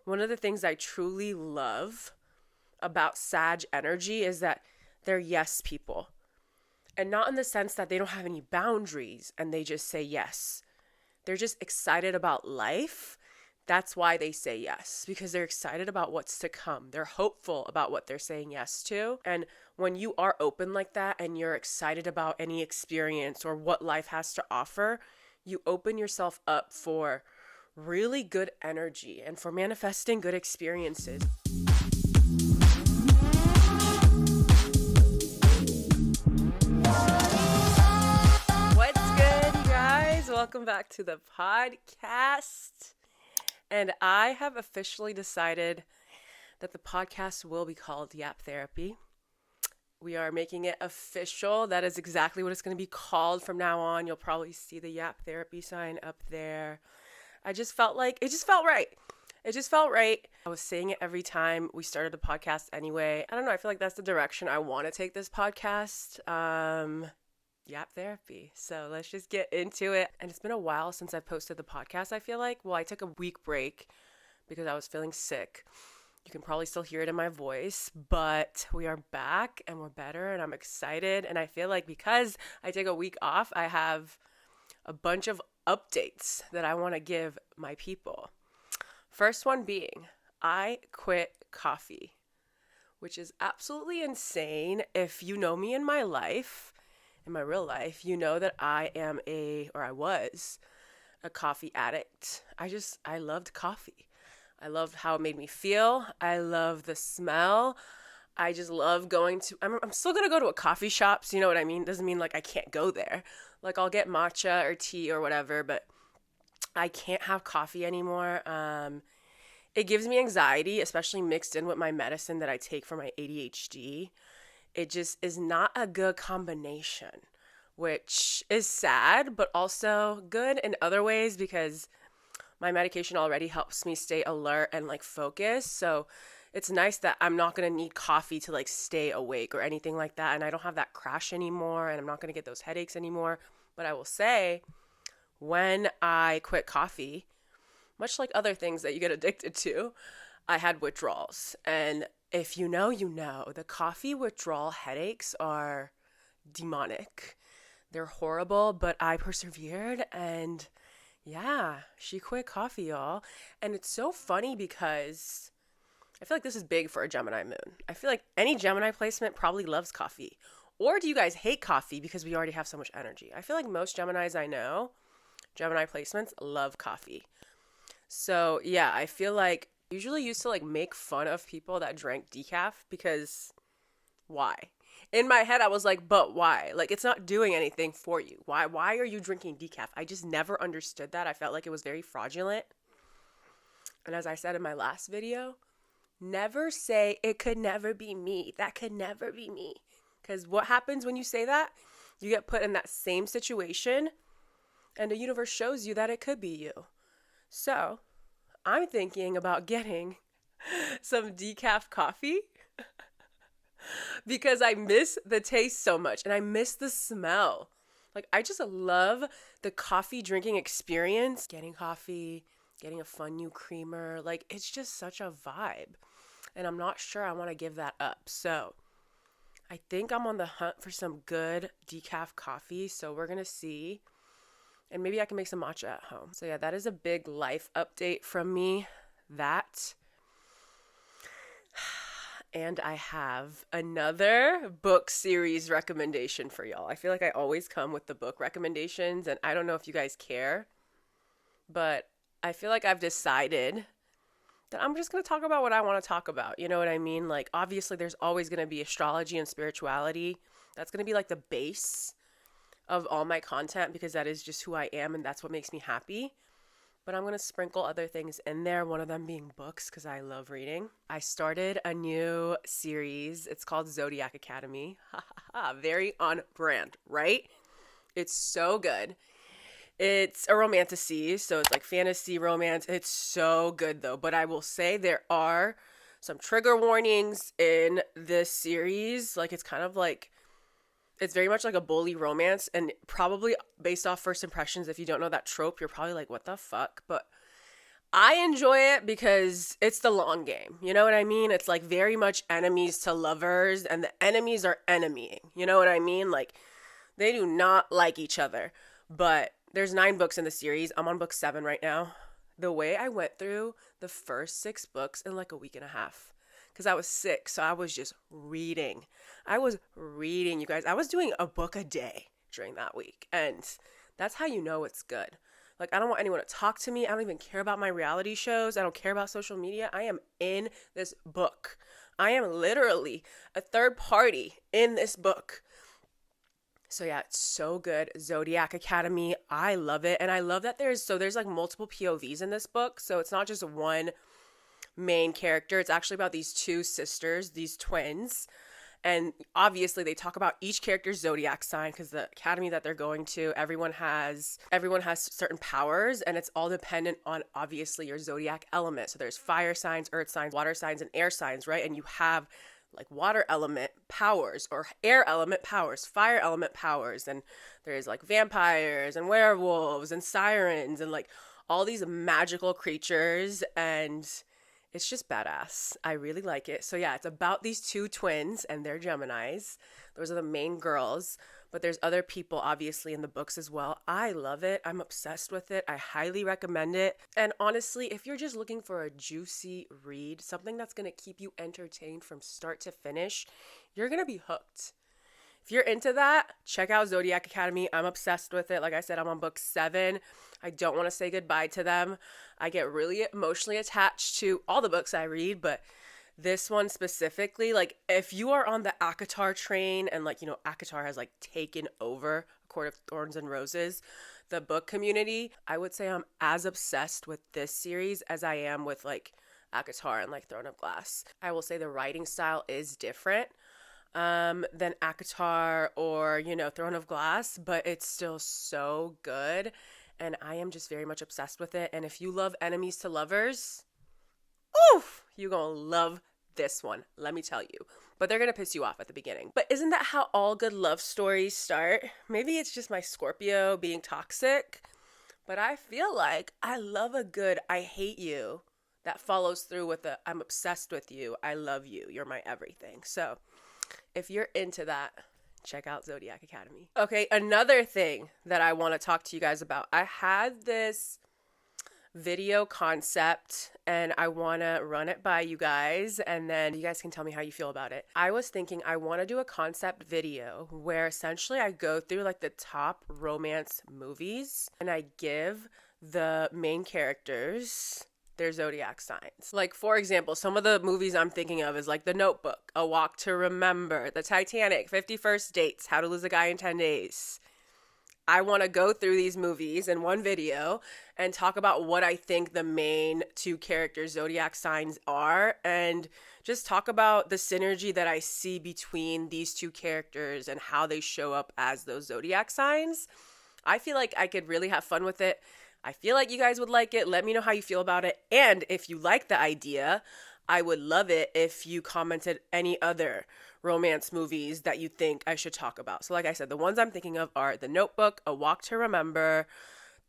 one of the things I truly love about Sag energy is that they're yes people. And not in the sense that they don't have any boundaries and they just say yes. They're just excited about life. That's why they say yes, because they're excited about what's to come. They're hopeful about what they're saying yes to. And when you are open like that and you're excited about any experience or what life has to offer, you open yourself up for really good energy and for manifesting good experiences. What's good, you guys? Welcome back to the podcast. And I have officially decided that the podcast will be called Yap Therapy. We are making it official. That is exactly what it's going to be called from now on. You'll probably see the Yap Therapy sign up there. It just felt right. It just felt right. I was saying it every time we started the podcast anyway. I don't know. I feel like that's the direction I want to take this podcast. Yap Therapy. So let's just get into it. And it's been a while since I've posted the podcast, I feel like. Well, I took a week break because I was feeling sick. You can probably still hear it in my voice, but we are back and we're better and I'm excited. And I feel like because I take a week off, I have a bunch of updates that I want to give my people. First one being, I quit coffee, which is absolutely insane. If you know me in my life, in my real life, you know that I was a coffee addict. I loved coffee. I loved how it made me feel. I love the smell. I just love going to, I'm still going to go to a coffee shop. So you know what I mean? Doesn't mean like I can't go there. Like I'll get matcha or tea or whatever, but I can't have coffee anymore. It gives me anxiety, especially mixed in with my medicine that I take for my ADHD. It just is not a good combination, which is sad, but also good in other ways because my medication already helps me stay alert and like focused. So it's nice that I'm not going to need coffee to like stay awake or anything like that. And I don't have that crash anymore and I'm not going to get those headaches anymore. But I will say when I quit coffee, much like other things that you get addicted to, I had withdrawals. And if you know, the coffee withdrawal headaches are demonic. They're horrible, but I persevered and yeah, she quit coffee, y'all. And it's so funny because I feel like this is big for a Gemini moon. I feel like any Gemini placement probably loves coffee. Or do you guys hate coffee because we already have so much energy? I feel like most Geminis I know, Gemini placements, love coffee. So yeah, I feel like I usually used to like make fun of people that drank decaf because why? In my head, I was like, but why? Like, it's not doing anything for you. Why are you drinking decaf? I just never understood that. I felt like it was very fraudulent. And as I said in my last video, never say, it could never be me. That could never be me. Because what happens when you say that? You get put in that same situation, and the universe shows you that it could be you. So, I'm thinking about getting some decaf coffee because I miss the taste so much and I miss the smell. Like, I just love the coffee drinking experience. Getting coffee, getting a fun new creamer. Like, it's just such a vibe. And I'm not sure I want to give that up. So, I think I'm on the hunt for some good decaf coffee. So, we're going to see. And maybe I can make some matcha at home. So, yeah, that is a big life update from me. That. And I have another book series recommendation for y'all. I feel like I always come with the book recommendations, and I don't know if you guys care, but I feel like I've decided that I'm just going to talk about what I want to talk about. You know what I mean? Like, obviously, there's always going to be astrology and spirituality. That's going to be like the base of all my content because that is just who I am, and that's what makes me happy. But I'm going to sprinkle other things in there, one of them being books because I love reading. I started a new series. It's called Zodiac Academy. Very on brand, right? It's so good. It's a romantasy, so it's like fantasy romance. It's so good though. But I will say there are some trigger warnings in this series. Like it's kind of like, it's very much like a bully romance, and probably based off first impressions, if you don't know that trope, you're probably like, what the fuck? But I enjoy it because it's the long game. You know what I mean? It's like very much enemies to lovers, and the enemies are enemying. You know what I mean? Like, they do not like each other. But there's 9 books in the series. I'm on book 7 right now. The way I went through the first 6 books in like a week and a half, because I was sick, so I was just reading. I was reading, you guys. I was doing a book a day during that week, and that's how you know it's good. Like, I don't want anyone to talk to me. I don't even care about my reality shows. I don't care about social media. I am in this book. I am literally a third party in this book. So yeah, it's so good. Zodiac Academy. I love it. And I love that there's like multiple POVs in this book. So it's not just one main character. It's actually about these 2 sisters, these twins. And obviously they talk about each character's zodiac sign, because the academy that they're going to, everyone has certain powers, and it's all dependent on obviously your zodiac element. So there's fire signs, earth signs, water signs, and air signs, right? And you have like water element powers, or air element powers, fire element powers, and there's like vampires and werewolves and sirens and like all these magical creatures, and it's just badass. I really like it. So yeah, it's about these 2 twins, and they're Geminis. Those are the main girls, but there's other people obviously in the books as well. I love it. I'm obsessed with it. I highly recommend it. And honestly, if you're just looking for a juicy read, something that's going to keep you entertained from start to finish, you're going to be hooked. If you're into that, check out Zodiac Academy. I'm obsessed with it. Like I said, I'm on book 7. I don't want to say goodbye to them. I get really emotionally attached to all the books I read, but this one specifically, like, if you are on the ACOTAR train, and like, you know, ACOTAR has like taken over A Court of Thorns and Roses, the book community, I would say I'm as obsessed with this series as I am with like ACOTAR and like Throne of Glass. I will say the writing style is different than ACOTAR or, you know, Throne of Glass, but it's still so good. And I am just very much obsessed with it. And if you love enemies to lovers, oof, you're going to love this one, let me tell you. But they're going to piss you off at the beginning. But isn't that how all good love stories start? Maybe it's just my Scorpio being toxic, but I feel like I love a good I hate you that follows through with a I'm obsessed with you, I love you, you're my everything. So if you're into that, check out Zodiac Academy. Okay, another thing that I want to talk to you guys about. I had this video concept and I want to run it by you guys, and then you guys can tell me how you feel about it. I was thinking I want to do a concept video where essentially I go through like the top romance movies and I give the main characters their zodiac signs. Like, for example, some of the movies I'm thinking of is like The Notebook, A Walk to Remember, The Titanic, 50 First Dates, How to Lose a Guy in 10 Days. I want to go through these movies in one video and talk about what I think the main 2 characters' zodiac signs are, and just talk about the synergy that I see between these 2 characters and how they show up as those zodiac signs. I feel like I could really have fun with it. I feel like you guys would like it. Let me know how you feel about it. And if you like the idea, I would love it if you commented any other romance movies that you think I should talk about. So like I said, the ones I'm thinking of are The Notebook, A Walk to Remember,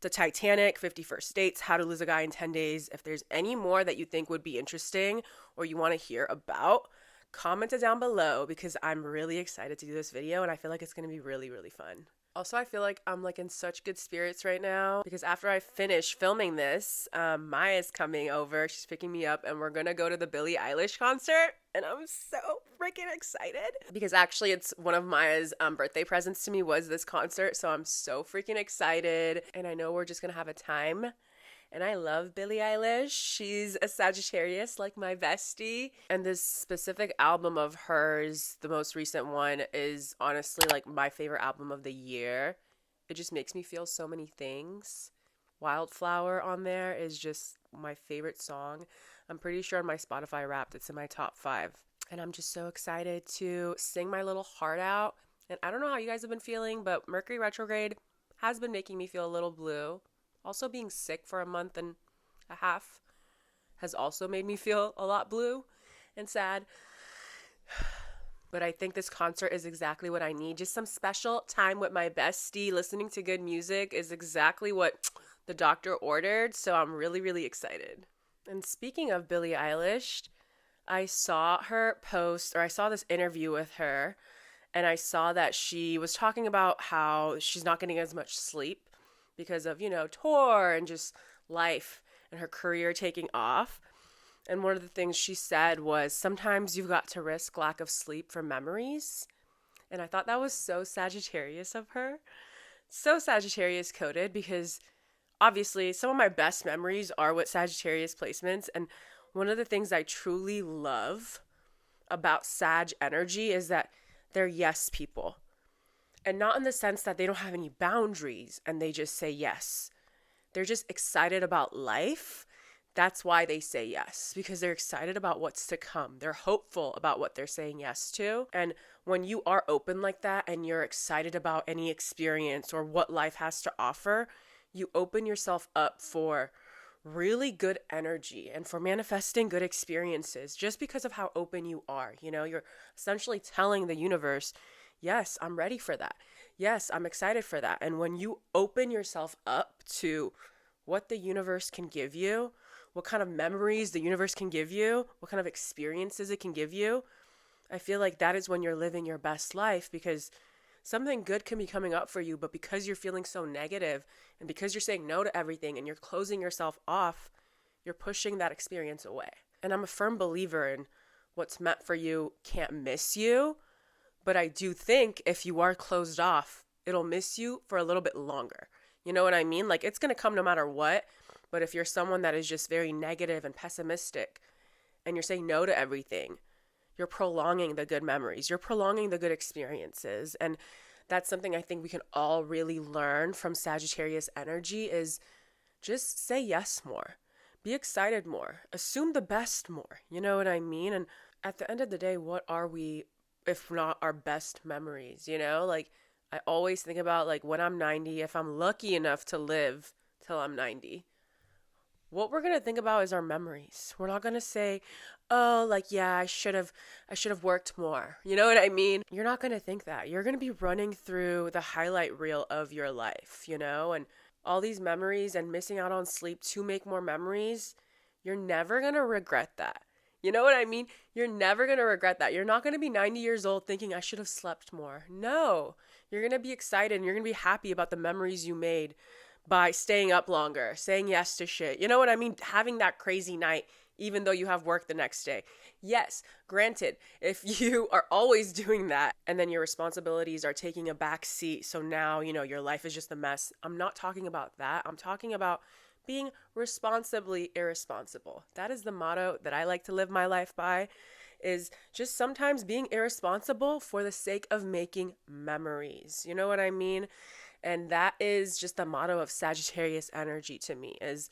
The Titanic, 50 First Dates, How to Lose a Guy in 10 Days. If there's any more that you think would be interesting or you want to hear about, comment it down below, because I'm really excited to do this video and I feel like it's going to be really, really fun. Also, I feel like I'm like in such good spirits right now because after I finish filming this, Maya's coming over. She's picking me up and we're going to go to the Billie Eilish concert. And I'm so freaking excited because actually it's one of Maya's birthday presents to me was this concert. So I'm so freaking excited. And I know we're just going to have a time. And I love Billie Eilish. She's a Sagittarius, like my bestie. And this specific album of hers, the most recent one, is honestly like my favorite album of the year. It just makes me feel so many things. Wildflower on there is just my favorite song. I'm pretty sure on my Spotify Wrapped, it's in my top 5. And I'm just so excited to sing my little heart out. And I don't know how you guys have been feeling, but Mercury retrograde has been making me feel a little blue. Also, being sick for a month and a half has also made me feel a lot blue and sad. But I think this concert is exactly what I need. Just some special time with my bestie. Listening to good music is exactly what the doctor ordered, so I'm really, really excited. And speaking of Billie Eilish, I saw her post, or I saw this interview with her, and I saw that she was talking about how she's not getting as much sleep because of, tour and just life and her career taking off. And one of the things she said was, sometimes you've got to risk lack of sleep for memories. And I thought that was so Sagittarius of her. So Sagittarius coded, because obviously some of my best memories are with Sagittarius placements. And one of the things I truly love about Sag energy is that they're yes people. And not in the sense that they don't have any boundaries and they just say yes. They're just excited about life. That's why they say yes, because they're excited about what's to come. They're hopeful about what they're saying yes to. And when you are open like that and you're excited about any experience or what life has to offer, you open yourself up for really good energy and for manifesting good experiences just because of how open you are. You're essentially telling the universe, yes, I'm ready for that. Yes, I'm excited for that. And when you open yourself up to what the universe can give you, what kind of memories the universe can give you, what kind of experiences it can give you, I feel like that is when you're living your best life, because something good can be coming up for you, but because you're feeling so negative and because you're saying no to everything and you're closing yourself off, you're pushing that experience away. And I'm a firm believer in what's meant for you can't miss you, but I do think if you are closed off, it'll miss you for a little bit longer. You know what I mean? Like, it's going to come no matter what, but if you're someone that is just very negative and pessimistic and you're saying no to everything, you're prolonging the good memories. You're prolonging the good experiences. And that's something I think we can all really learn from Sagittarius energy, is just say yes more. Be excited more. Assume the best more. You know what I mean? And at the end of the day, what are we, if not our best memories? Like, I always think about, like, when I'm 90, if I'm lucky enough to live till I'm 90, what we're going to think about is our memories. We're not going to say, oh, like, yeah, I should have worked more. You know what I mean? You're not going to think that. You're going to be running through the highlight reel of your life, and all these memories and missing out on sleep to make more memories. You're never going to regret that. You know what I mean? You're never going to regret that. You're not going to be 90 years old thinking I should have slept more. No, you're going to be excited and you're going to be happy about the memories you made by staying up longer, saying yes to shit. You know what I mean? Having that crazy night, even though you have work the next day. Yes, granted, if you are always doing that and then your responsibilities are taking a back seat, so now, your life is just a mess. I'm not talking about that. I'm talking about being responsibly irresponsible. That is the motto that I like to live my life by, is just sometimes being irresponsible for the sake of making memories. You know what I mean? And that is just the motto of Sagittarius energy to me, is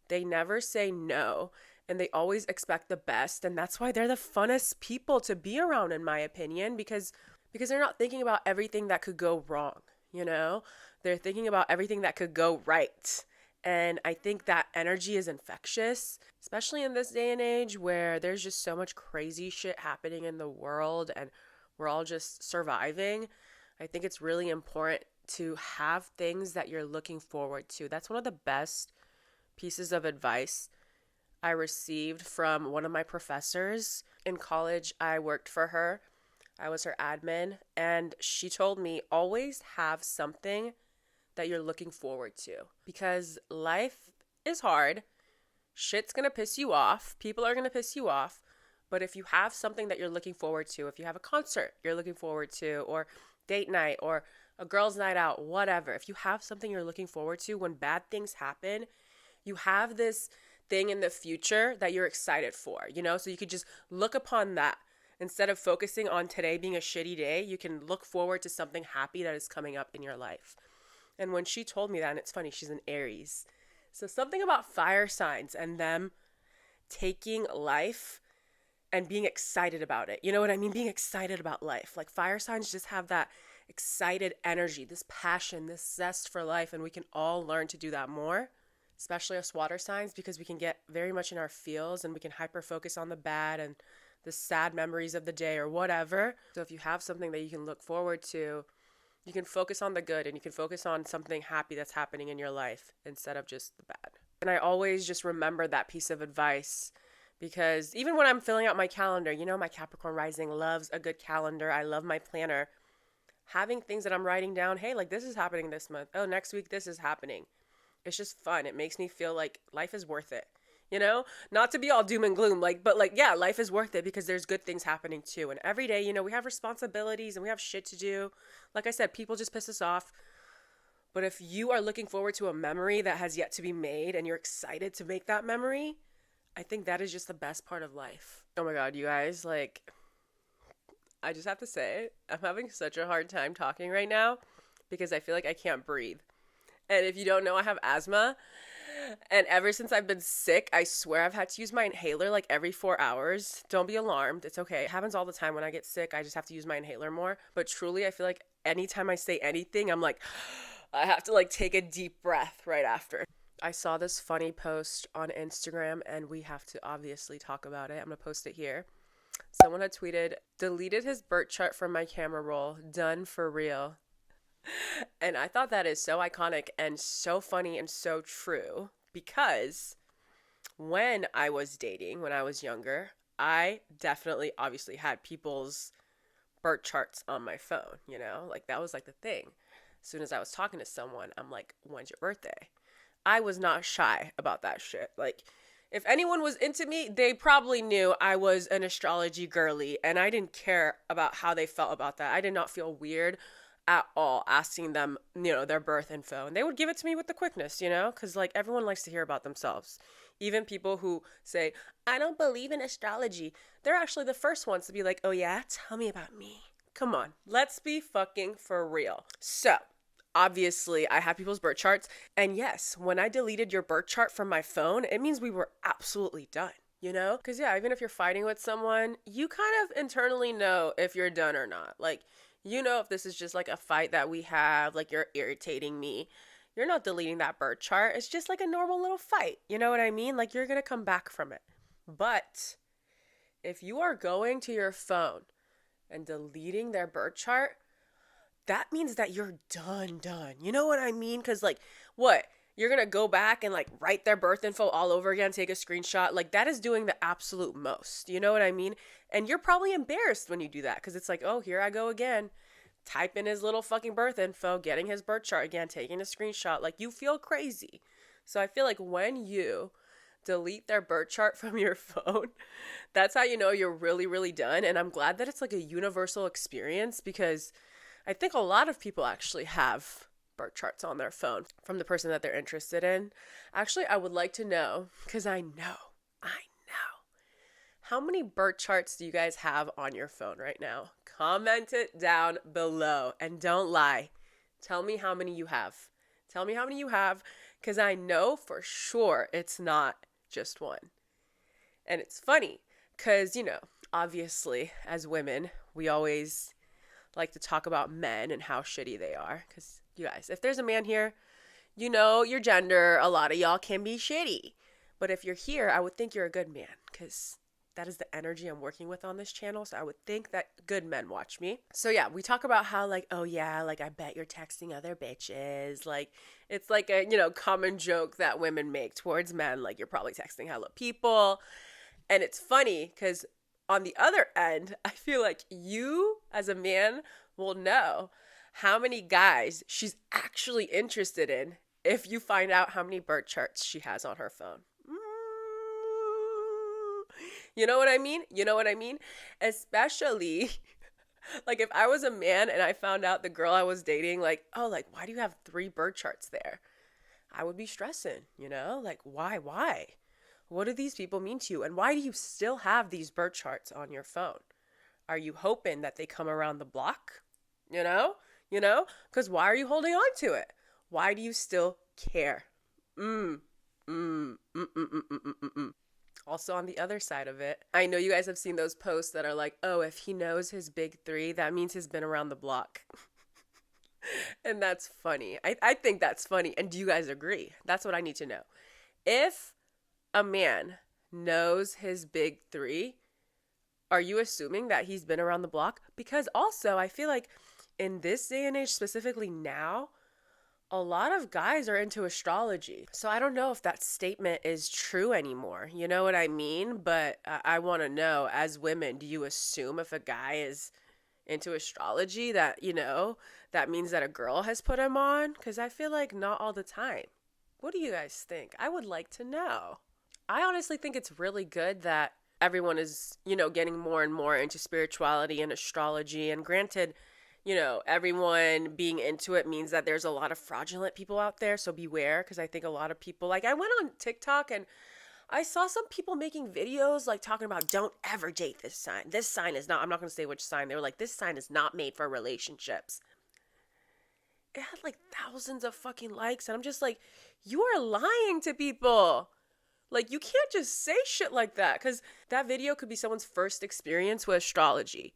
they never say no and they always expect the best. And that's why they're the funnest people to be around, in my opinion, because they're not thinking about everything that could go wrong. They're thinking about everything that could go right. And I think that energy is infectious, especially in this day and age where there's just so much crazy shit happening in the world and we're all just surviving. I think it's really important to have things that you're looking forward to. That's one of the best pieces of advice I received from one of my professors. In college, I worked for her. I was her admin, and she told me, always have something that you're looking forward to, because life is hard. Shit's gonna piss you off. People are gonna piss you off. But if you have something that you're looking forward to, if you have a concert you're looking forward to, or date night, or a girl's night out, whatever, if you have something you're looking forward to, when bad things happen, you have this thing in the future that you're excited for, so you could just look upon that. Instead of focusing on today being a shitty day, you can look forward to something happy that is coming up in your life. And when she told me that, and it's funny, she's an Aries. So something about fire signs and them taking life and being excited about it. You know what I mean? Being excited about life. Like, fire signs just have that excited energy, this passion, this zest for life. And we can all learn to do that more, especially us water signs, because we can get very much in our feels and we can hyper focus on the bad and the sad memories of the day or whatever. So if you have something that you can look forward to, You can focus on the good and you can focus on something happy that's happening in your life instead of just the bad. And I always just remember that piece of advice because even when I'm filling out my calendar, you know, my Capricorn rising loves a good calendar. I love my planner. Having things that I'm writing down, hey, like this is happening this month. Oh, next week this is happening. It's just fun. It makes me feel like life is worth it. You know, not to be all doom and gloom, but yeah, life is worth it because there's good things happening too. And every day, you know, we have responsibilities and we have shit to do. Like I said, people just piss us off. But if you are looking forward to a memory that has yet to be made and you're excited to make that memory, I think that is just the best part of life. Oh my God, you guys, like, I just have to say, I'm having such a hard time talking right now because I feel like I can't breathe. And if you don't know, I have asthma. And ever since I've been sick, I swear I've had to use my inhaler like every 4 hours. Don't be alarmed. It's okay. It happens all the time when I get sick. I just have to use my inhaler more. But truly, I feel like anytime I say anything, I'm like, I have to like take a deep breath right after. I saw this funny post on Instagram and we have to obviously talk about it. I'm going to post it here. Someone had tweeted, deleted his birth chart from my camera roll. Done for real. And I thought that is so iconic and so funny and so true because when I was dating, when I was younger, I definitely obviously had people's birth charts on my phone, you know, like that was like the thing. As soon as I was talking to someone, I'm like, when's your birthday? I was not shy about that shit. Like if anyone was into me, they probably knew I was an astrology girly and I didn't care about how they felt about that. I did not feel weird at all asking them, you know, their birth info. And they would give it to me with the quickness, you know, because like everyone likes to hear about themselves. Even people who say, I don't believe in astrology, they're actually the first ones to be like, oh yeah, tell me about me. Come on, let's be fucking for real. So obviously I have people's birth charts. And yes, when I deleted your birth chart from my phone, it means we were absolutely done. You know? Because yeah, even if you're fighting with someone, you kind of internally know if you're done or not. Like, you know, if this is just like a fight that we have, like you're irritating me, you're not deleting that birth chart. It's just like a normal little fight. You know what I mean? Like you're going to come back from it. But if you are going to your phone and deleting their birth chart, that means that you're done. You know what I mean? Because like, what? You're going to go back and like write their birth info all over again, take a screenshot. Like that is doing the absolute most. You know what I mean? And you're probably embarrassed when you do that because it's like, oh, here I go again. Type in his little fucking birth info, getting his birth chart again, taking a screenshot. Like you feel crazy. So I feel like when you delete their birth chart from your phone, that's how you know you're really, really done. And I'm glad that it's like a universal experience because I think a lot of people actually have birth charts on their phone from the person that they're interested in. Actually, I would like to know, because I know, how many birth charts do you guys have on your phone right now? Comment it down below and don't lie. Tell me how many you have. Tell me how many you have, because I know for sure it's not just one. And it's funny, because, you know, obviously as women, we always like to talk about men and how shitty they are, because you guys, if there's a man here, you know your gender, a lot of y'all can be shitty. But if you're here, I would think you're a good man because that is the energy I'm working with on this channel. So I would think that good men watch me. So yeah, we talk about how like, oh yeah, like I bet you're texting other bitches. Like it's like a, you know, common joke that women make towards men. Like you're probably texting hella people. And it's funny because on the other end, I feel like you as a man will know how many guys she's actually interested in if you find out how many birth charts she has on her phone. You know what I mean? You know what I mean? Especially, like, if I was a man and I found out the girl I was dating, like, oh, like, why do you have 3 birth charts there? I would be stressing, you know? Like, why? What do these people mean to you? And why do you still have these birth charts on your phone? Are you hoping that they come around the block? You know? Because why are you holding on to it? Why do you still care? Also, on the other side of it, I know you guys have seen those posts that are like, oh, if he knows his big 3, that means he's been around the block. And that's funny. I think that's funny. And do you guys agree? That's what I need to know. If a man knows his big 3, are you assuming that he's been around the block? Because also, I feel like in this day and age, specifically now, a lot of guys are into astrology. So I don't know if that statement is true anymore. You know what I mean? But I want to know, as women, do you assume if a guy is into astrology that, that means that a girl has put him on? Because I feel like not all the time. What do you guys think? I would like to know. I honestly think it's really good that everyone is, getting more and more into spirituality and astrology. And granted, everyone being into it means that there's a lot of fraudulent people out there. So beware, because I think a lot of people, like I went on TikTok and I saw some people making videos like talking about don't ever date this sign. This sign is not, I'm not going to say which sign. They were like, this sign is not made for relationships. It had like thousands of fucking likes. And I'm just like, you are lying to people. Like, you can't just say shit like that, because that video could be someone's first experience with astrology.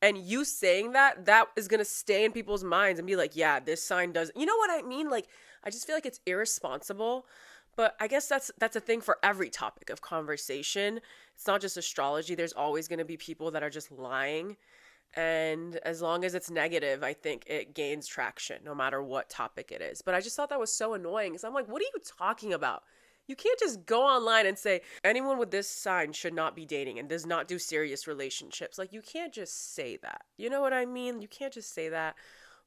And you saying that is going to stay in people's minds and be like, yeah, this sign doesn't. You know what I mean? Like, I just feel like it's irresponsible. But I guess that's a thing for every topic of conversation. It's not just astrology. There's always going to be people that are just lying. And as long as it's negative, I think it gains traction no matter what topic it is. But I just thought that was so annoying, because I'm like, what are you talking about? You can't just go online and say anyone with this sign should not be dating and does not do serious relationships. Like, you can't just say that. You know what I mean? You can't just say that.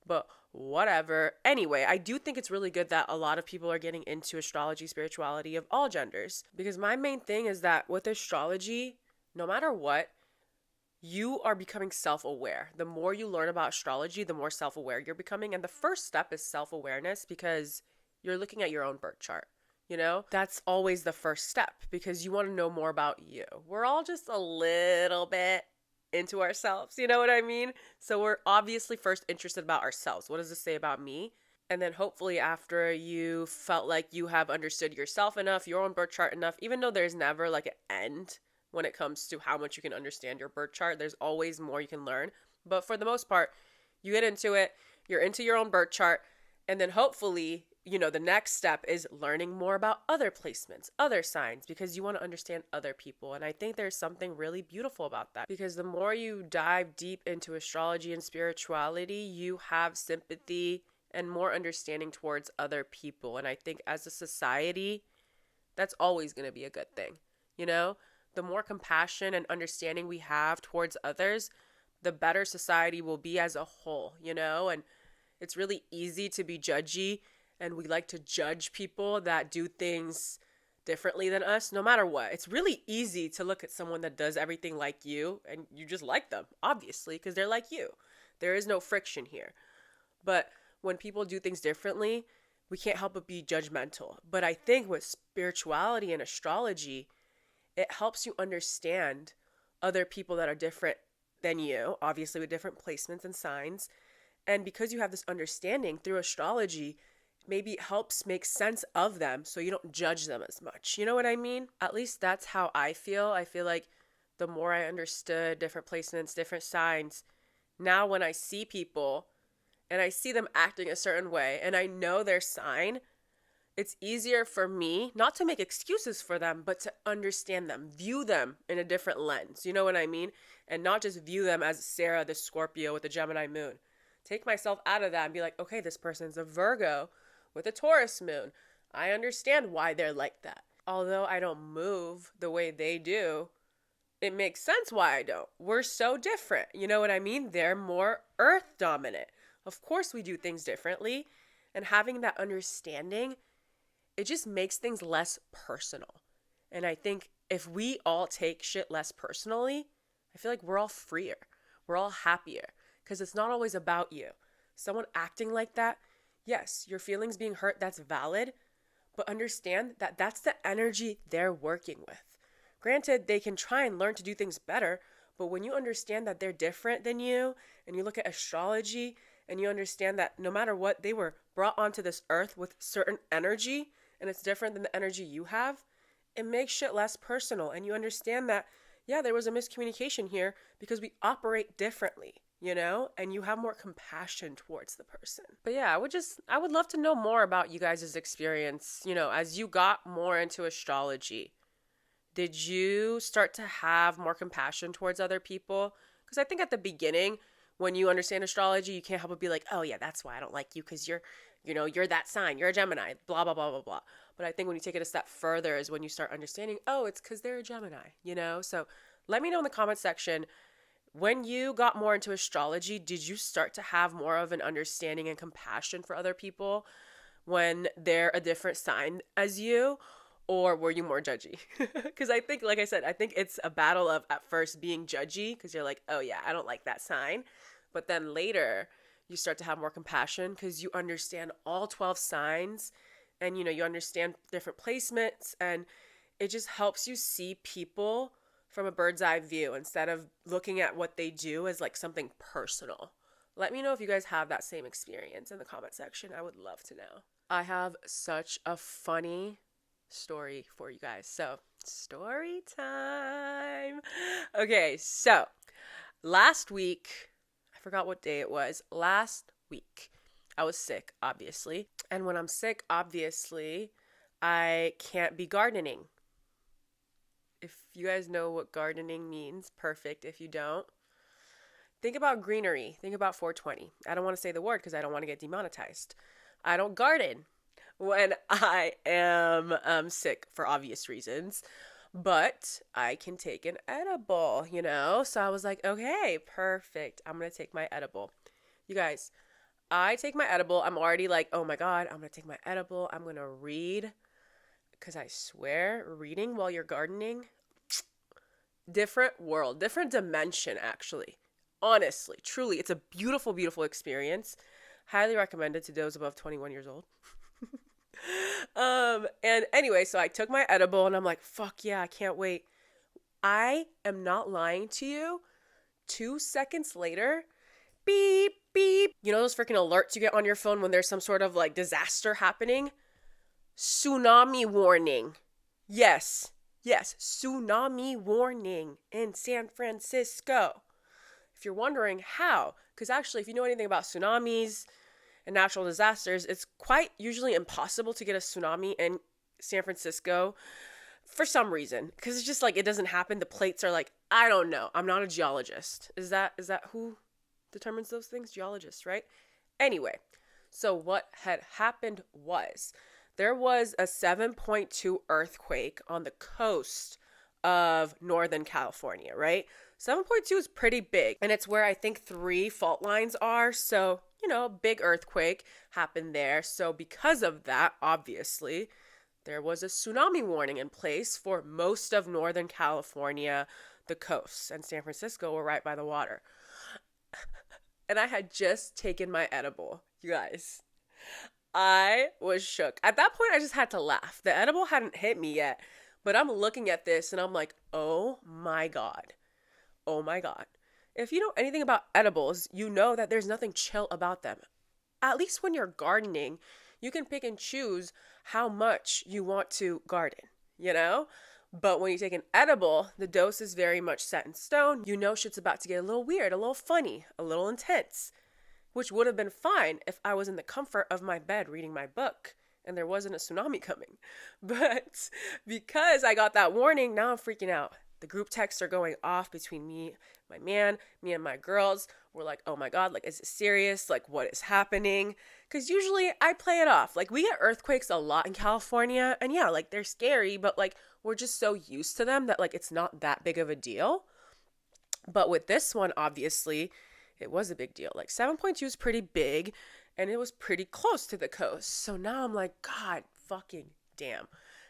But whatever. Anyway, I do think it's really good that a lot of people are getting into astrology, spirituality of all genders. Because my main thing is that with astrology, no matter what, you are becoming self-aware. The more you learn about astrology, the more self-aware you're becoming. And the first step is self-awareness, because you're looking at your own birth chart. That's always the first step, because you want to know more about you. We're all just a little bit into ourselves. You know what I mean? So we're obviously first interested about ourselves. What does this say about me? And then hopefully after you felt like you have understood yourself enough, your own birth chart enough, even though there's never like an end when it comes to how much you can understand your birth chart, there's always more you can learn. But for the most part, you get into it, you're into your own birth chart, and then hopefully the next step is learning more about other placements, other signs, because you want to understand other people. And I think there's something really beautiful about that, because the more you dive deep into astrology and spirituality, you have sympathy and more understanding towards other people. And I think as a society, that's always going to be a good thing. The more compassion and understanding we have towards others, the better society will be as a whole, and it's really easy to be judgy. And we like to judge people that do things differently than us, no matter what. It's really easy to look at someone that does everything like you and you just like them, obviously, because they're like you. There is no friction here. But when people do things differently, we can't help but be judgmental. But I think with spirituality and astrology, it helps you understand other people that are different than you, obviously with different placements and signs. And because you have this understanding through astrology, maybe it helps make sense of them so you don't judge them as much. You know what I mean? At least that's how I feel. I feel like the more I understood different placements, different signs, now when I see people and I see them acting a certain way and I know their sign, it's easier for me not to make excuses for them, but to understand them, view them in a different lens. You know what I mean? And not just view them as Sarah, the Scorpio with the Gemini moon. Take myself out of that and be like, okay, this person's a Virgo with a Taurus moon. I understand why they're like that. Although I don't move the way they do, it makes sense why I don't. We're so different. You know what I mean? They're more earth dominant. Of course we do things differently. And having that understanding, it just makes things less personal. And I think if we all take shit less personally, I feel like we're all freer. We're all happier. Because it's not always about you. Someone acting like that, yes, your feelings being hurt, that's valid, but understand that that's the energy they're working with. Granted, they can try and learn to do things better, but when you understand that they're different than you, and you look at astrology, and you understand that no matter what, they were brought onto this earth with certain energy, and it's different than the energy you have, it makes shit less personal, and you understand that, yeah, there was a miscommunication here because we operate differently. And you have more compassion towards the person. But yeah, I would love to know more about you guys' experience, as you got more into astrology. Did you start to have more compassion towards other people? Because I think at the beginning, when you understand astrology, you can't help but be like, oh yeah, that's why I don't like you, because you're that sign, you're a Gemini, blah, blah, blah, blah, blah. But I think when you take it a step further is when you start understanding, oh, it's because they're a Gemini. So let me know in the comment section, when you got more into astrology, did you start to have more of an understanding and compassion for other people when they're a different sign as you? Or were you more judgy? Because I think, like I said, I think it's a battle of at first being judgy because you're like, oh yeah, I don't like that sign. But then later you start to have more compassion because you understand all 12 signs and, you understand different placements, and it just helps you see people from a bird's eye view instead of looking at what they do as like something personal. Let me know if you guys have that same experience in the comment section. I would love to know. I have such a funny story for you guys. So, story time. Okay, so last week, I forgot what day it was. Last week, I was sick, obviously. And when I'm sick, obviously, I can't be gardening. If you guys know what gardening means, perfect. If you don't, think about greenery. Think about 420. I don't want to say the word because I don't want to get demonetized. I don't garden when I am sick for obvious reasons, but I can take an edible, So I was like, okay, perfect. I'm going to take my edible. You guys, I take my edible. I'm already like, oh my God, I'm going to take my edible. I'm going to read. Because I swear, reading while you're gardening, different world, different dimension, actually. Honestly, truly, it's a beautiful, beautiful experience. Highly recommended to those above 21 years old. And anyway, so I took my edible and I'm like, fuck yeah, I can't wait. I am not lying to you. 2 seconds later, beep, beep. You know those freaking alerts you get on your phone when there's some sort of like disaster happening? Tsunami warning. Yes, tsunami warning in San Francisco. If you're wondering how, because actually if you know anything about tsunamis and natural disasters, it's quite usually impossible to get a tsunami in San Francisco for some reason. Because it's just like, it doesn't happen. The plates are like, I don't know. I'm not a geologist. Is that who determines those things? Geologists, right? Anyway, so what had happened was, there was a 7.2 earthquake on the coast of Northern California, right? 7.2 is pretty big, and it's where I think 3 fault lines are. So, big earthquake happened there. So because of that, obviously, there was a tsunami warning in place for most of Northern California, the coasts, and San Francisco were right by the water. And I had just taken my edible, you guys. I was shook. At that point, I just had to laugh. The edible hadn't hit me yet, but I'm looking at this and I'm like, oh my God. Oh my God. If you know anything about edibles, you know that there's nothing chill about them. At least when you're gardening, you can pick and choose how much you want to garden, But when you take an edible, the dose is very much set in stone. You know shit's about to get a little weird, a little funny, a little intense. Which would have been fine if I was in the comfort of my bed reading my book and there wasn't a tsunami coming. But because I got that warning, now I'm freaking out. The group texts are going off between me, my man, me and my girls. We're like, oh my God, like, is it serious? Like, what is happening? Because usually I play it off. Like, we get earthquakes a lot in California. And yeah, like, they're scary, but like, we're just so used to them that like, it's not that big of a deal. But with this one, obviously, it was a big deal. Like 7.2 is pretty big and it was pretty close to the coast. So now I'm like, God fucking damn.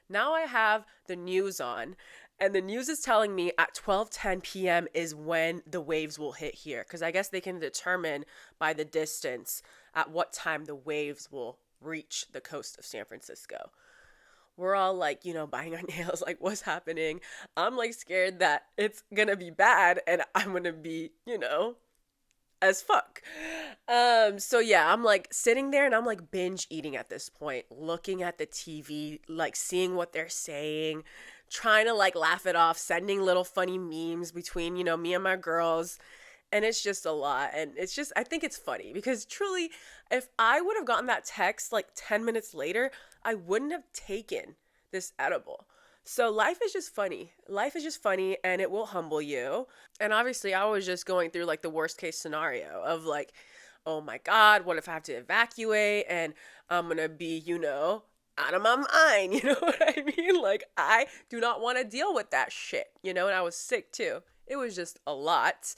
Now I have the news on and the news is telling me at 12:10 p.m. is when the waves will hit here. Because I guess they can determine by the distance at what time the waves will reach the coast of San Francisco. We're all like, biting our nails, like, what's happening? I'm like scared that it's gonna be bad and I'm gonna be, as fuck. So yeah, I'm like sitting there and I'm like binge eating at this point, looking at the TV, like seeing what they're saying, trying to like laugh it off, sending little funny memes between, me and my girls. And it's just a lot. And it's just, I think it's funny because truly, if I would have gotten that text like 10 minutes later, I wouldn't have taken this edible. So life is just funny. Life is just funny and it will humble you. And obviously, I was just going through like the worst case scenario of like, oh my God, what if I have to evacuate and I'm going to be, out of my mind? You know what I mean? Like, I do not want to deal with that shit, and I was sick too. It was just a lot.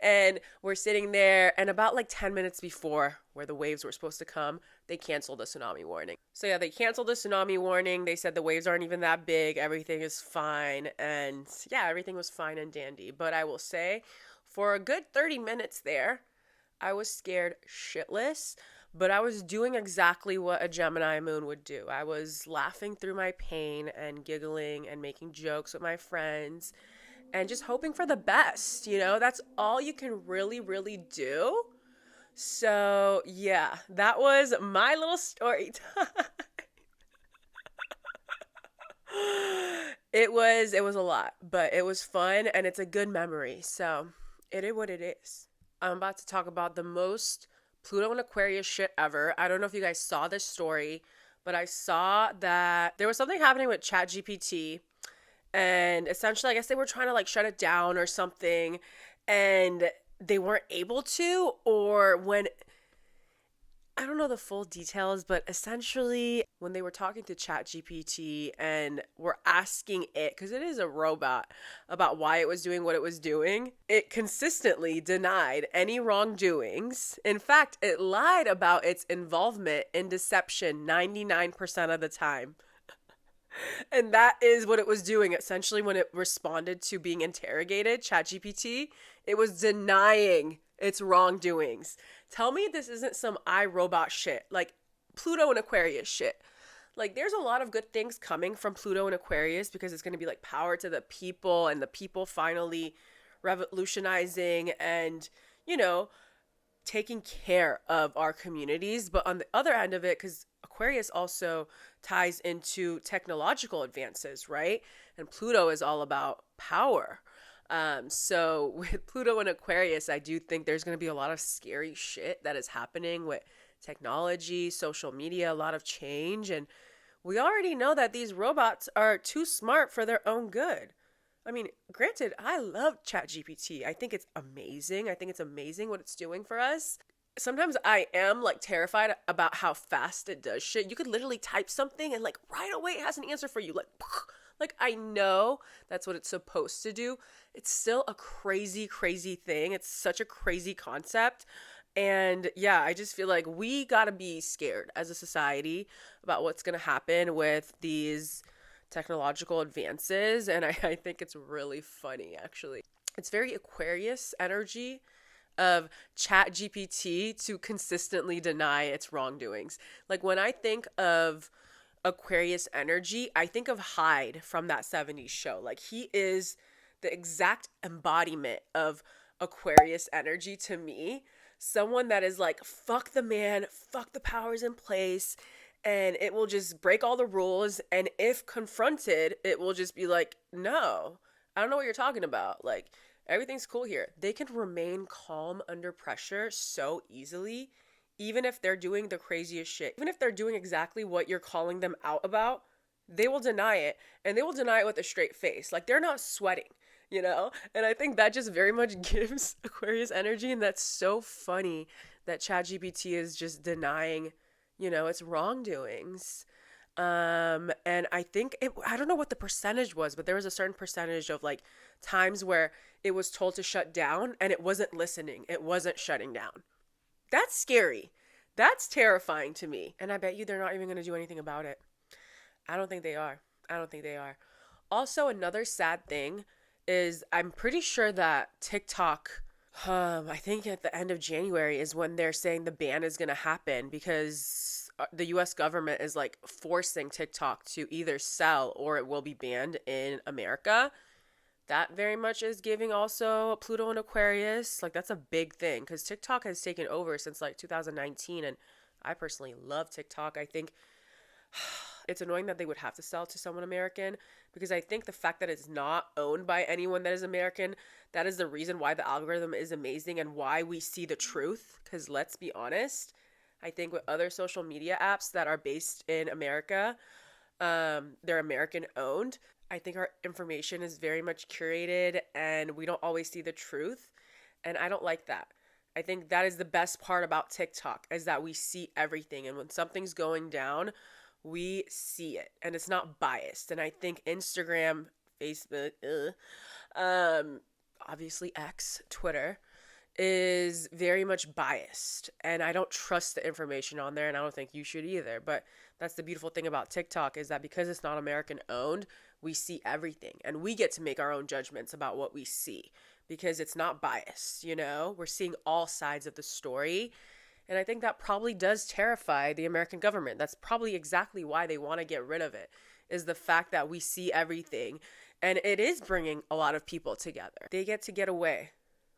And we're sitting there, and about like 10 minutes before where the waves were supposed to come, they canceled the tsunami warning. So yeah, they canceled the tsunami warning. They said the waves aren't even that big. Everything is fine. And yeah, everything was fine and dandy. But I will say, for a good 30 minutes there, I was scared shitless. But I was doing exactly what a Gemini moon would do. I was laughing through my pain and giggling and making jokes with my friends and just hoping for the best, That's all you can really, really do. So, yeah, that was my little story time. It was a lot, but it was fun and it's a good memory. So, it is what it is. I'm about to talk about the most Pluto and Aquarius shit ever. I don't know if you guys saw this story, but I saw that there was something happening with ChatGPT. And essentially, I guess they were trying to like shut it down or something, and they weren't able to, or when, I don't know the full details, but essentially when they were talking to ChatGPT and were asking it, because it is a robot, about why it was doing what it was doing, it consistently denied any wrongdoings. In fact, it lied about its involvement in deception 99% of the time. And that is what it was doing. Essentially, when it responded to being interrogated, ChatGPT, it was denying its wrongdoings. Tell me this isn't some iRobot shit, like Pluto and Aquarius shit. Like, there's a lot of good things coming from Pluto and Aquarius because it's going to be like power to the people and the people finally revolutionizing and, taking care of our communities. But on the other end of it, because Aquarius also ties into technological advances, right? And Pluto is all about power. So with Pluto and Aquarius, I do think there's going to be a lot of scary shit that is happening with technology, social media, a lot of change. And we already know that these robots are too smart for their own good. I mean, granted, I love ChatGPT. I think it's amazing. I think it's amazing what it's doing for us. Sometimes I am like terrified about how fast it does shit. You could literally type something and like right away it has an answer for you. Like I know that's what it's supposed to do. It's still a crazy, crazy thing. It's such a crazy concept. And yeah, I just feel like we gotta be scared as a society about what's gonna happen with these technological advances. And I think it's really funny, actually. It's very Aquarius energy of ChatGPT to consistently deny its wrongdoings. Like when I think of Aquarius energy, I think of Hyde from that 70s show. Like he is the exact embodiment of Aquarius energy to me. Someone that is like, fuck the man, fuck the powers in place, and it will just break all the rules. And if confronted, it will just be like, no, I don't know what you're talking about. Like, everything's cool here. They can remain calm under pressure so easily, even if they're doing the craziest shit. Even if they're doing exactly what you're calling them out about, they will deny it. And they will deny it with a straight face. Like, they're not sweating, And I think that just very much gives Aquarius energy. And that's so funny that ChatGPT is just denying its wrongdoings. And I think I don't know what the percentage was, but there was a certain percentage of like times where it was told to shut down and it wasn't listening. It wasn't shutting down. That's scary. That's terrifying to me. And I bet you they're not even going to do anything about it. I don't think they are. Also, another sad thing is I'm pretty sure that TikTok, I think at the end of January is when they're saying the ban is going to happen because the US government is like forcing TikTok to either sell or it will be banned in America. That very much is giving also Pluto and Aquarius. Like that's a big thing because TikTok has taken over since like 2019 and I personally love TikTok. I think it's annoying that they would have to sell to someone American because I think the fact that it's not owned by anyone that is American, that is the reason why the algorithm is amazing and why we see the truth. Because let's be honest, I think with other social media apps that are based in America, they're American owned. I think our information is very much curated and we don't always see the truth. And I don't like that. I think that is the best part about TikTok, is that we see everything. And when something's going down, we see it and it's not biased. And I think Instagram, Facebook, obviously X, Twitter, is very much biased. And I don't trust the information on there, and I don't think you should either. But that's the beautiful thing about TikTok, is that because it's not American owned, we see everything. And we get to make our own judgments about what we see because it's not biased, you know? We're seeing all sides of the story. And I think that probably does terrify the American government. That's probably exactly why they want to get rid of it, is the fact that we see everything. And it is bringing a lot of people together. They get away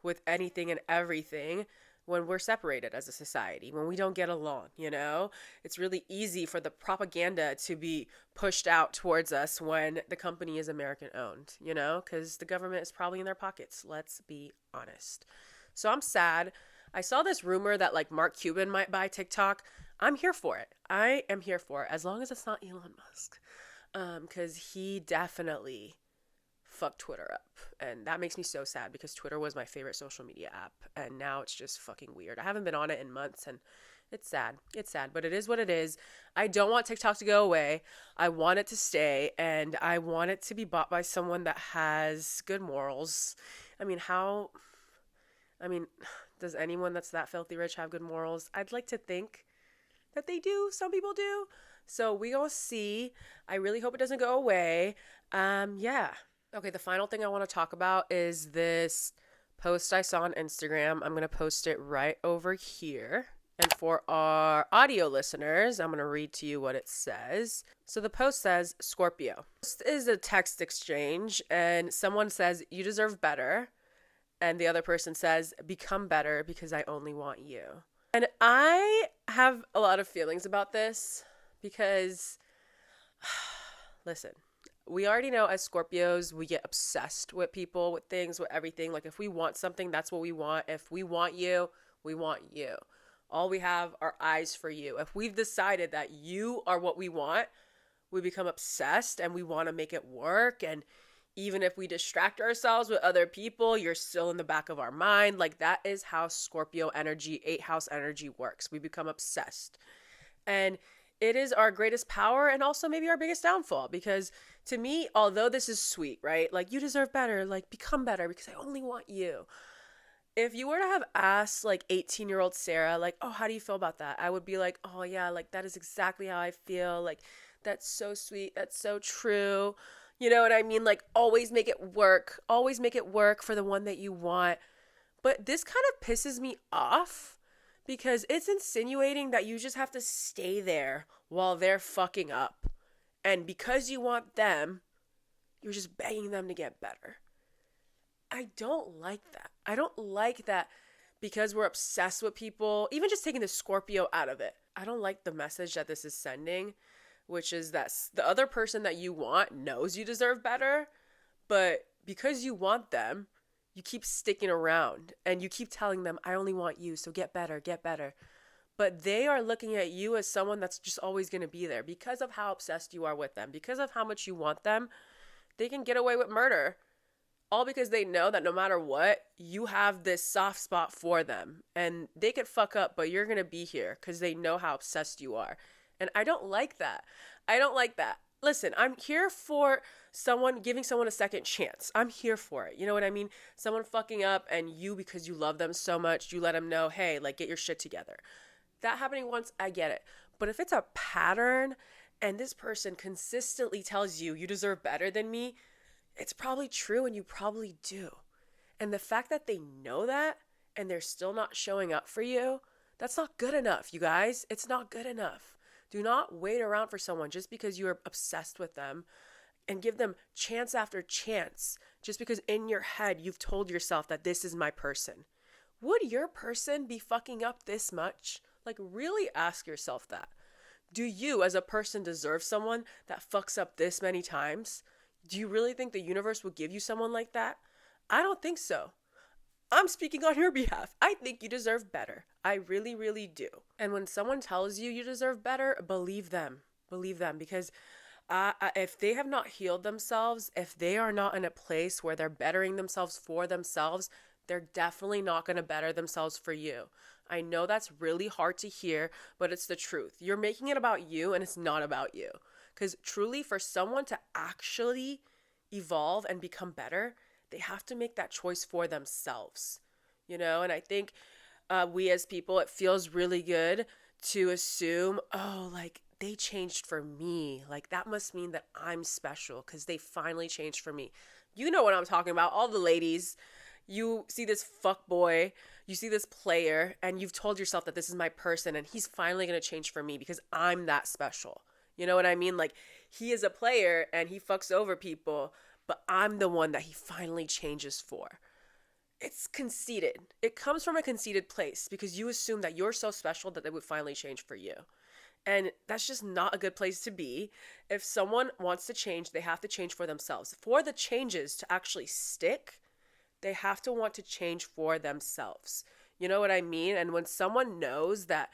with anything and everything when we're separated as a society, when we don't get along, you know? It's really easy for the propaganda to be pushed out towards us when the company is American owned, you know? Because the government is probably in their pockets. Let's be honest. So I'm sad. I saw this rumor that like Mark Cuban might buy TikTok. I'm here for it. I am here for it, as long as it's not Elon Musk. Because he definitely fucked Twitter up. And that makes me so sad, because Twitter was my favorite social media app. And now it's just fucking weird. I haven't been on it in months, and it's sad. It's sad, but it is what it is. I don't want TikTok to go away. I want it to stay, and I want it to be bought by someone that has good morals. Does anyone that's that filthy rich have good morals? I'd like to think that they do. Some people do. So we gonna see. I really hope it doesn't go away. Yeah. Okay, the final thing I want to talk about is this post I saw on Instagram. I'm going to post it right over here. And for our audio listeners, I'm going to read to you what it says. So the post says, Scorpio. This is a text exchange, and someone says, you deserve better. And the other person says, become better because I only want you. And I have a lot of feelings about this because, listen, we already know as Scorpios, we get obsessed with people, with things, with everything. Like if we want something, that's what we want. If we want you, we want you. All we have are eyes for you. If we've decided that you are what we want, we become obsessed and we want to make it work. And even if we distract ourselves with other people, you're still in the back of our mind. Like that is how Scorpio energy, 8th house energy works. We become obsessed. And it is our greatest power and also maybe our biggest downfall, because to me, although this is sweet, right? Like you deserve better, like become better because I only want you. If you were to have asked like 18-year-old Sarah, like, oh, how do you feel about that? I would be like, oh yeah, like that is exactly how I feel. Like that's so sweet. That's so true. You know what I mean? Like always make it work. Always make it work for the one that you want. But this kind of pisses me off, because it's insinuating that you just have to stay there while they're fucking up. And because you want them, you're just begging them to get better. I don't like that. I don't like that because we're obsessed with people, even just taking the Scorpio out of it. I don't like the message that this is sending, which is that the other person that you want knows you deserve better, but because you want them, you keep sticking around and you keep telling them, I only want you, so get better, get better. But they are looking at you as someone that's just always going to be there because of how obsessed you are with them, because of how much you want them. They can get away with murder, all because they know that no matter what, you have this soft spot for them. And they could fuck up, but you're going to be here because they know how obsessed you are. And I don't like that. I don't like that. Listen, I'm here for giving someone a second chance. I'm here for it. You know what I mean? Someone fucking up and you, because you love them so much, you let them know, hey, like get your shit together. That happening once, I get it. But if it's a pattern and this person consistently tells you, you deserve better than me, it's probably true and you probably do. And the fact that they know that and they're still not showing up for you, that's not good enough, you guys. It's not good enough. Do not wait around for someone just because you are obsessed with them and give them chance after chance just because in your head you've told yourself that this is my person. Would your person be fucking up this much? Like really ask yourself that. Do you as a person deserve someone that fucks up this many times? Do you really think the universe will give you someone like that? I don't think so. I'm speaking on your behalf. I think you deserve better. I really, really do. And when someone tells you you deserve better, believe them. Believe them, because if they have not healed themselves, if they are not in a place where they're bettering themselves for themselves, they're definitely not going to better themselves for you. I know that's really hard to hear, but it's the truth. You're making it about you and it's not about you. Because truly, for someone to actually evolve and become better, they have to make that choice for themselves, you know? And I think we as people, it feels really good to assume, oh, like they changed for me. Like that must mean that I'm special because they finally changed for me. You know what I'm talking about. All the ladies, you see this fuck boy, you see this player, and you've told yourself that this is my person and he's finally going to change for me because I'm that special. You know what I mean? Like he is a player and he fucks over people, but I'm the one that he finally changes for. It's conceited. It comes from a conceited place because you assume that you're so special that they would finally change for you. And that's just not a good place to be. If someone wants to change, they have to change for themselves. For the changes to actually stick, they have to want to change for themselves. You know what I mean? And when someone knows that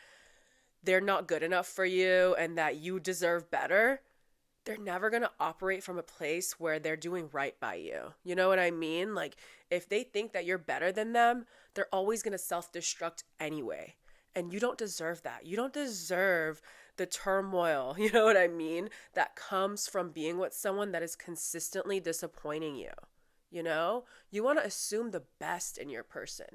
they're not good enough for you and that you deserve better, they're never going to operate from a place where they're doing right by you. You know what I mean? Like if they think that you're better than them, they're always going to self-destruct anyway. And you don't deserve that. You don't deserve the turmoil, you know what I mean, that comes from being with someone that is consistently disappointing you. You know, you want to assume the best in your person.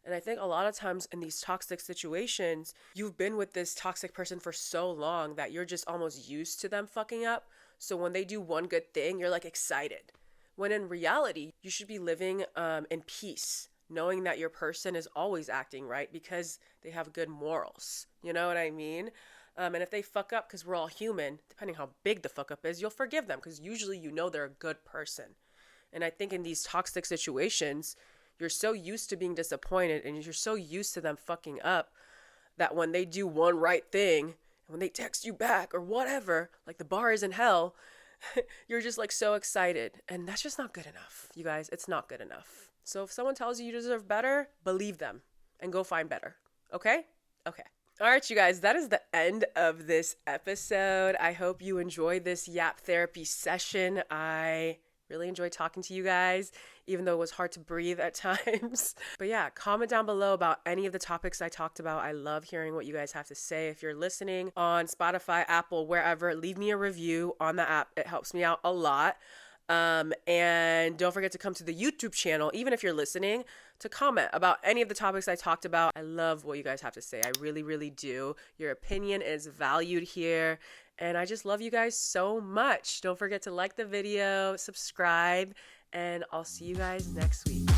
And I think a lot of times in these toxic situations, you've been with this toxic person for so long that you're just almost used to them fucking up. So when they do one good thing, you're like excited. When in reality, you should be living in peace, knowing that your person is always acting right because they have good morals. You know what I mean? And if they fuck up, because we're all human, depending how big the fuck up is, you'll forgive them because usually you know they're a good person. And I think in these toxic situations, you're so used to being disappointed and you're so used to them fucking up that when they do one right thing, when they text you back or whatever, like the bar is in hell, you're just like so excited. And that's just not good enough, you guys. It's not good enough. So if someone tells you you deserve better, believe them and go find better. Okay? Okay. All right, you guys, that is the end of this episode. I hope you enjoyed this Yap Therapy session. I really enjoyed talking to you guys, even though it was hard to breathe at times. But yeah, comment down below about any of the topics I talked about. I love hearing what you guys have to say. If you're listening on Spotify, Apple, wherever, leave me a review on the app. It helps me out a lot. And don't forget to come to the YouTube channel, even if you're listening, to comment about any of the topics I talked about. I love what you guys have to say. I really, really do. Your opinion is valued here. And I just love you guys so much. Don't forget to like the video, subscribe, and I'll see you guys next week.